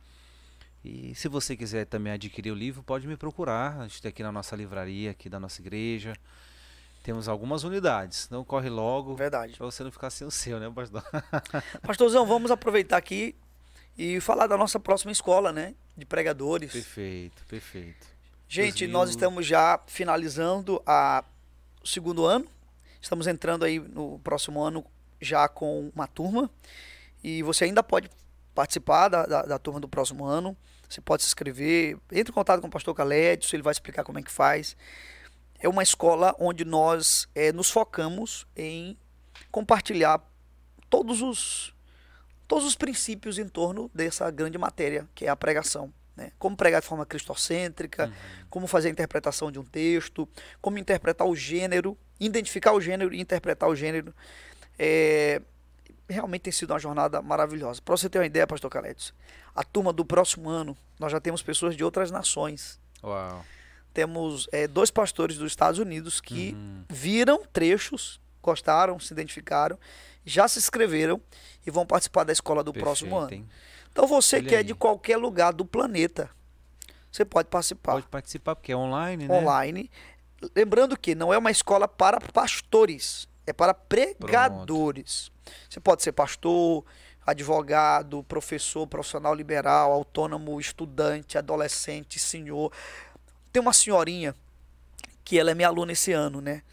E se você quiser também adquirir o livro, pode me procurar. A gente tem aqui na nossa livraria, aqui da nossa igreja. Temos algumas unidades. Não corre logo. Verdade. Para você não ficar sem o seu, né, pastor? Pastorzão, vamos aproveitar aqui e falar da nossa próxima escola, né? De pregadores. Perfeito, perfeito. Gente, 2000... nós estamos já finalizando o segundo ano. Estamos entrando aí no próximo ano já com uma turma. E você ainda pode participar da turma do próximo ano. Você pode se inscrever. Entre em contato com o pastor Calédio, ele vai explicar como é que faz. É uma escola onde nós nos focamos em compartilhar todos os princípios em torno dessa grande matéria, que é a pregação. Né? Como pregar de forma cristocêntrica, como fazer a interpretação de um texto, como interpretar o gênero, identificar o gênero e interpretar o gênero. Realmente tem sido uma jornada maravilhosa. Para você ter uma ideia, pastor Calédio, a turma do próximo ano, nós já temos pessoas de outras nações. Uau. Temos 2 pastores dos Estados Unidos que viram trechos, gostaram, se identificaram, já se inscreveram e vão participar da escola do próximo ano. Hein? Então você Olha que é aí. de qualquer lugar do planeta, você pode participar. Pode participar porque é online, né? Online. Lembrando que não é uma escola para pastores, é para pregadores. Você pode ser pastor, advogado, professor, profissional liberal, autônomo, estudante, adolescente, senhor. Tem uma senhorinha que ela é minha aluna esse ano, né?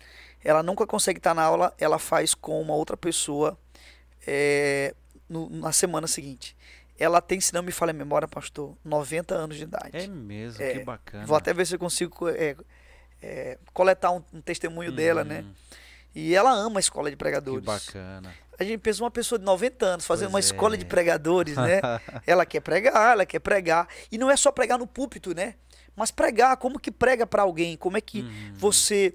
Ela nunca consegue estar na aula, ela faz com uma outra pessoa na semana seguinte. Ela tem, se não me falha a memória, pastor, 90 anos de idade. É mesmo, que bacana. Vou até ver se eu consigo coletar um testemunho dela, né? E ela ama a escola de pregadores. Que bacana. A gente pensa uma pessoa de 90 anos fazendo uma Pois escola é. de pregadores, né? Ela quer pregar. E não é só pregar no púlpito, né? Mas pregar, como que prega para alguém? Como é que você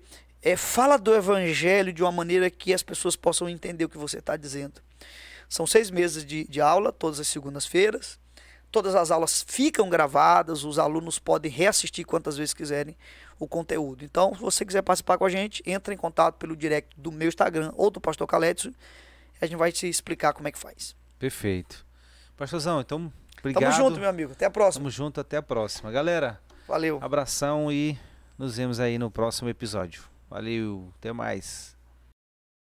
fala do evangelho de uma maneira que as pessoas possam entender o que você está dizendo? São 6 meses de aula, todas as segundas-feiras. Todas as aulas ficam gravadas, os alunos podem reassistir quantas vezes quiserem o conteúdo. Então, se você quiser participar com a gente, entre em contato pelo direct do meu Instagram ou do pastor Calédio. A gente vai te explicar como é que faz. Perfeito. Pastorzão, então, obrigado. Tamo junto, meu amigo. Até a próxima. Tamo junto, até a próxima. Galera, Valeu. abração e nos vemos aí no próximo episódio. Valeu, até mais.